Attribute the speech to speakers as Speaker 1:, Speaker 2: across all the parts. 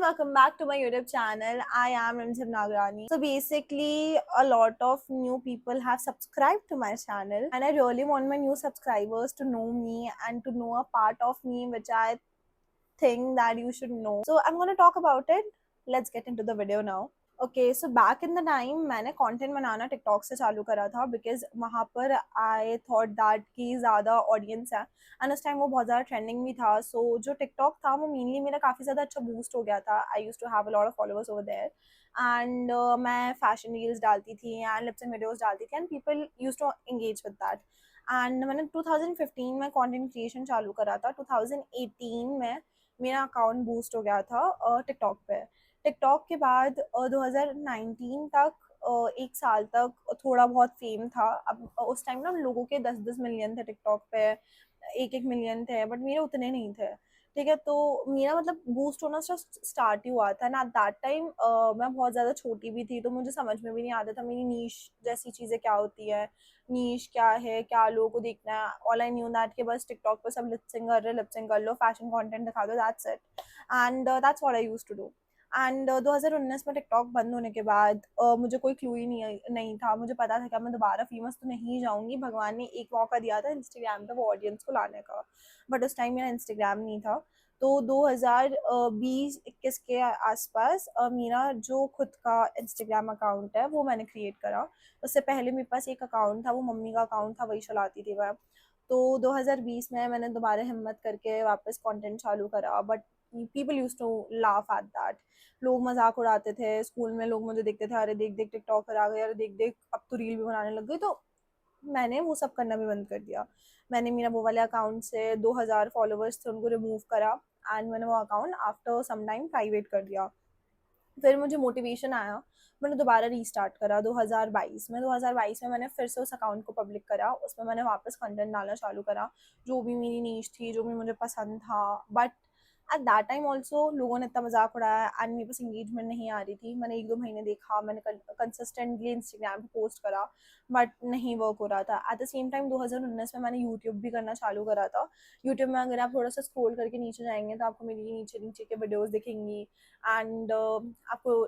Speaker 1: welcome back to my YouTube channel. I am Rimzim Nagrani. So basically, a lot of new people have subscribed to my channel, and I really want my new subscribers to know me and to know a part of me which I think that you should know. So I'm gonna talk about it. Let's get into the video now. Okay so back in the time मैंने content बनाना TikTok से चालू करा था because वहाँ पर I thought that कि ज़्यादा audience है एंड उस टाइम वो बहुत ज़्यादा ट्रेंडिंग भी था. सो जो टिकटॉक था वो मेनली मेरा काफ़ी ज़्यादा अच्छा बूस्ट हो गया था. I use to have a lot of followers over there and मैं फैशन रील्स डालती थी एंड लिप्स एंड वीडियोज़ डालती थी and people use to engage with that. And मैंने 2015 में कंटेंट क्रिएशन चालू करा था. 2018 में मेरा अकाउंट बूस्ट हो गया था टिकटॉक पे. टिकटॉक के बाद 2019 तक एक साल तक थोड़ा बहुत फेम था. अब उस टाइम ना लोगों के 10-10 मिलियन थे टिकटॉक पे, 1-1 मिलियन थे, बट मेरे उतने नहीं थे. ठीक है, तो मेरा मतलब बूस्ट होना स्टार्ट ही हुआ था ना. एट दैट टाइम मैं बहुत ज़्यादा छोटी भी थी, तो मुझे समझ में भी नहीं आता था मेरी नीश जैसी चीज़ें क्या होती है, नीश क्या है, क्या लोगों को देखना है. ऑल आई न्यू दैट कि बस टिकटॉक पर सब लिपसिंग कर रहे, लिपसिंग कर लो, फैशन कंटेंट दिखा दो, that's it. And that's what I used to do. And 2019 में टिकटॉक बंद होने के बाद मुझे कोई क्लू ही नहीं था. मुझे पता था कि मैं दोबारा फेमस तो नहीं जाऊंगी. भगवान ने एक मौका दिया था इंस्टाग्राम पे वो ऑडियंस को लाने का, बट उस टाइम मेरा इंस्टाग्राम नहीं था. तो 2020-21 के आसपास मेरा जो खुद का इंस्टाग्राम अकाउंट है वो मैंने क्रिएट करा. उससे पहले मेरे पास एक अकाउंट था, वो मम्मी का अकाउंट था, वही चलाती थी मैं. तो 2020 में मैंने दोबारा हिम्मत करके वापस कंटेंट चालू करा. But people use to laugh at that. लोग मजाक उड़ाते थे. स्कूल में लोग मुझे देखते थे, अरे देख देख टिकटॉकर आ गए, अरे देख देख अब तो रील भी बनाने लग गई. तो मैंने वो सब करना भी बंद कर दिया. मैंने मेरा वो वाले अकाउंट से 2000 फॉलोअर्स थे उनको रिमूव करा एंड मैंने वो account after some time private कर दिया. फिर मुझे मोटिवेशन आया, मैंने दोबारा रीस्टार्ट करा 2022 में. 2022 में मैंने फिर से उस अकाउंट को पब्लिक करा. उसमें मैंने वापस कंटेंट डालना चालू करा, जो भी मेरी नीश थी, जो भी मुझे पसंद था. But at that time also लोगों ने इतना मजाक उड़ाया एंड मेरे पास इंगेजमेंट नहीं आ रही थी. मैंने 1-2 महीने देखा, मैंने कंसिस्टेंटली इंस्टाग्राम पे पोस्ट करा, बट नहीं वर्क हो रहा था. एट द सेम टाइम 2019 में मैंने यूट्यूब भी करना चालू करा था. यूट्यूब में अगर आप थोड़ा सा स्क्रॉल करके नीचे जाएंगे तो आपको मेरी नीचे नीचे के वीडियोज़ दिखेंगी. एंड आपको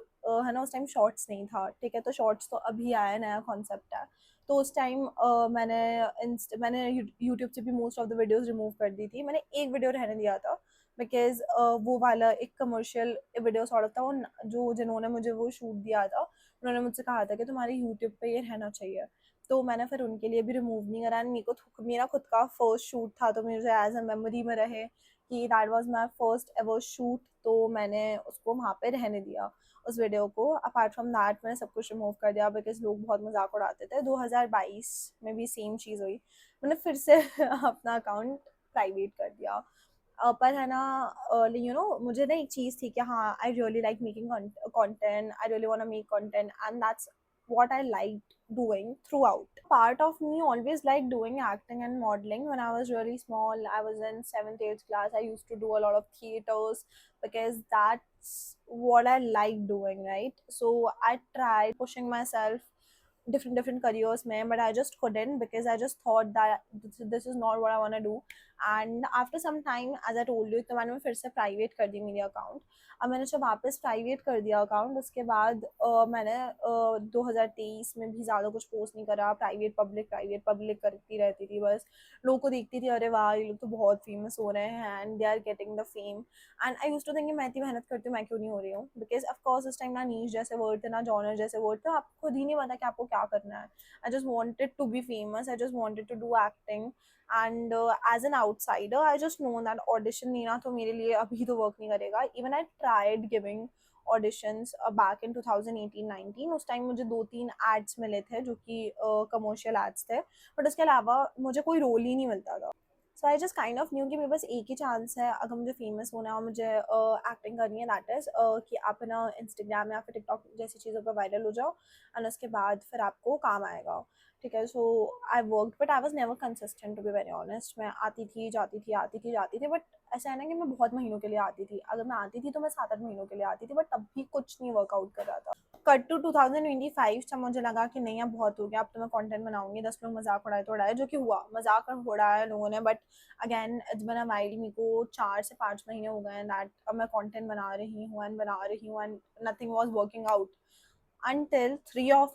Speaker 1: है ना, उस टाइम शॉर्ट्स नहीं था. ठीक है, तो शॉर्ट्स तो अभी आया, नया कॉन्सेप्ट है. तो उस टाइम मैंने यूट्यूब से भी most of the videos remove कर दी थी. मैंने एक वीडियो रहने दिया था बिकॉज वो वाला एक कमर्शियल वीडियो सॉर्ट ऑफ था. वो जो जिन्होंने मुझे वो शूट दिया था उन्होंने मुझसे कहा था कि तुम्हारे यूट्यूब पे ये रहना चाहिए. तो मैंने फिर उनके लिए भी रिमूव नहीं करा. मेरे को मेरा खुद का फर्स्ट शूट था, तो मुझे एज अ मेमोरी में रहे कि that was my first ever shoot. तो मैंने उसको वहाँ पे रहने दिया, उस वीडियो को. अपार्ट फ्रॉम दैट मैंने सब कुछ रिमूव कर दिया बिकॉज लोग बहुत मजाक उड़ाते थे. 2022 में भी सेम चीज़ हुई, मैंने फिर से अपना अकाउंट प्राइवेट कर दिया. पर है ना, मुझे ना एक चीज़ थी कि हाँ, I really like making content, I really want to make content and that's what I liked doing throughout. Part of me always liked doing acting and modeling. When I was really small, I was in 7th, 8th class, I used to do a lot of theaters because that's what I like doing, right? So I tried pushing myself different careers mein, but I just couldn't because I just thought that this is not what I want to do. And after some time, as I told you, तो मैंने फिर से private कर दी मेरी account. अब मैंने जब वापस प्राइवेट कर दिया अकाउंट, उसके बाद मैंने 2023 में भी ज़्यादा कुछ पोस्ट नहीं करा. प्राइवेट पब्लिक करती रहती थी बस. लोगों को देखती थी, अरे वाह ये लोग तो बहुत फेमस हो रहे हैं and they are getting the fame. And I use to think मैं इतनी मेहनत करती हूँ, मैं क्यों नहीं हो रही हूँ. बिकॉज ऑफकोर्स उस टाइम ना नीश जैसे वर्ड थे, ना जॉनर जैसे वर्ड थे. आपको खुद ही नहीं पता कि आपको क्या करना है. I just wanted to be famous, I just wanted to do acting. And as an outsider I just know that audition देना तो मेरे लिए अभी तो वर्क नहीं करेगा. Even I tried giving auditions back in 2018-19. उस टाइम मुझे 2-3 एड्स मिले थे जो कि कमर्शियल एड्स थे, बट उसके अलावा मुझे कोई रोल ही नहीं मिलता था. So I just kind of knew कि मेरे पास एक ही चांस है अगर मुझे फेमस होना है और मुझे एक्टिंग करनी है. दैट इज़ कि आप ना इंस्टाग्राम या फिर टिकटॉक जैसी चीज़ों पर वायरल हो जाओ एंड उसके बाद फिर आपको काम आएगा. ठीक है, so I work but I was never consistent to be very honest. मैं आती थी जाती थी, आती थी जाती थी, बट ऐसा है ना कि मैं बहुत महीनों के लिए आती थी. अगर मैं आती थी तो मैं 7-8 महीनों के लिए आती थी, बट तब भी कुछ नहीं वर्कआउट कर रहा था. कट टू 2025 जब मुझे लगा कि नहीं अब बहुत हो गया, अब तो मैं कंटेंट बनाऊंगी, 10 लोग मजाक उड़ाए तो उड़ाए, जो कि हुआ, मजाक उड़ाया लोगों ने, but again it's been a while, मेरे को 4 से 5 महीने हो गए हैं दैट अब मैं कंटेंट बना रही हूँ and nothing was working out until three of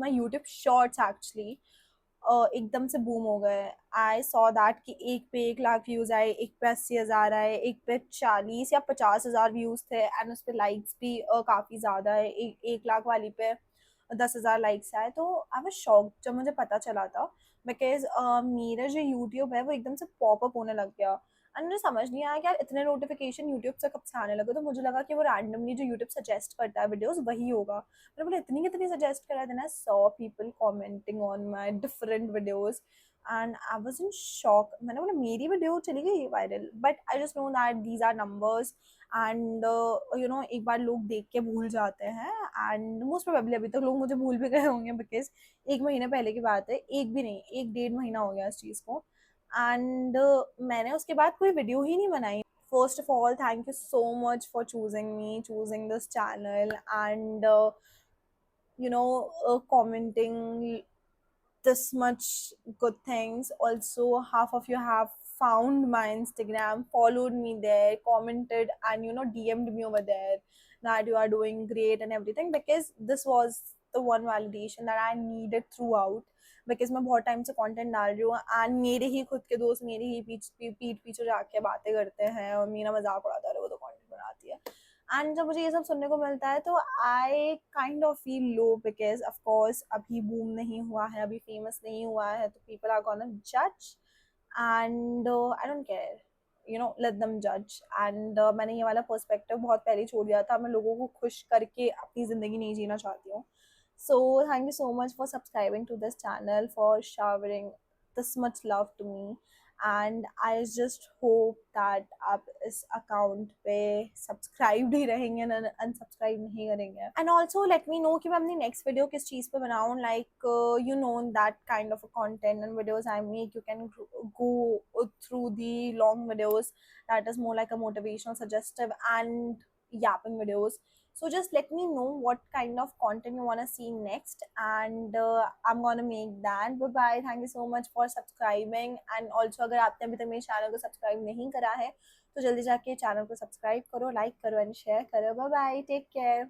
Speaker 1: my YouTube shorts actually एकदम से बूम हो गए। आई सॉ दैट कि एक पे 1 लाख व्यूज आए, एक पे 80,000 आए, एक पे 40 या 50,000 व्यूज थे एंड उस पे लाइक्स भी काफी ज्यादा है। 1 लाख वाली पे 10,000 लाइक्स आए, तो आई वाज शॉक्ड जब मुझे पता चला था, बिकॉज मेरा जो यूट्यूब है वो एकदम से पॉपअप होने लग गया एंड मुझे समझ नहीं आया कि यार इतने नोटिफिकेशन यूट्यूब से कब से आने लगे। तो मुझे लगा कि वो रैंडमली जो यूट्यूब सजेस्ट करता है वीडियोस वही होगा। मैंने बोला इतनी कितनी सजेस्ट करा, then I saw people commenting on my different videos and I was in shock. मैंने बोला मेरी वीडियो चली गई viral, but I just know that these are numbers and you know एक बार लोग देख के भूल जाते हैं एंड मोस्ट प्रोबेबली अभी तक लोग मुझे भूल भी गए होंगे, बिकॉज 1 महीने पहले की बात है, एक भी नहीं, 1 डेढ़ महीना हो गया इस चीज़ को एंड मैंने उसके बाद कोई वीडियो ही नहीं बनाई। First of all, thank you so much for choosing me, choosing this channel, and commenting this much good things. Also, half of you have found my Instagram, followed me there, commented, and DM'd me over there that you are doing great and everything, because this was the one validation that I needed throughout. Because मैं बहुत time से content डाल रही हूँ and मेरे ही खुद के दोस्त मेरे ही पीठ पीछे जाके बातें करते हैं और मेरा मजाक उड़ाता है, वो तो कंटेंट बनाती है। एंड जब मुझे ये सब सुनने को मिलता है तो I kind of feel low, because of course अभी बूम नहीं हुआ है, अभी फेमस नहीं हुआ है, तो पीपल आर गोना जज and I don't care, let them जज। एंड मैंने ये वाला पर्सपेक्टिव बहुत पहले छोड़ दिया था, मैं लोगों को खुश करके अपनी ज़िंदगी नहीं जीना चाहती हूँ। So thank you so much for subscribing to this channel, for showering this much love to me, and I just hope that आप इस account पे subscribed ही रहेंगे ना, unsubscribe नहीं करेंगे। And also let me know कि मैं अपनी next video किस चीज़ पे बनाऊँ, like that kind of a content and videos I make, you can go through the long videos that is more like a motivational, suggestive and yapping videos. So just let me know what kind of content you want to see next, and I'm gonna make that. Bye bye, thank you so much for subscribing, and also अगर आपने अभी तक मेरे channel को subscribe नहीं करा है तो जल्दी जाके चैनल को सब्सक्राइब करो, लाइक करो एंड शेयर करो। Bye bye, take care.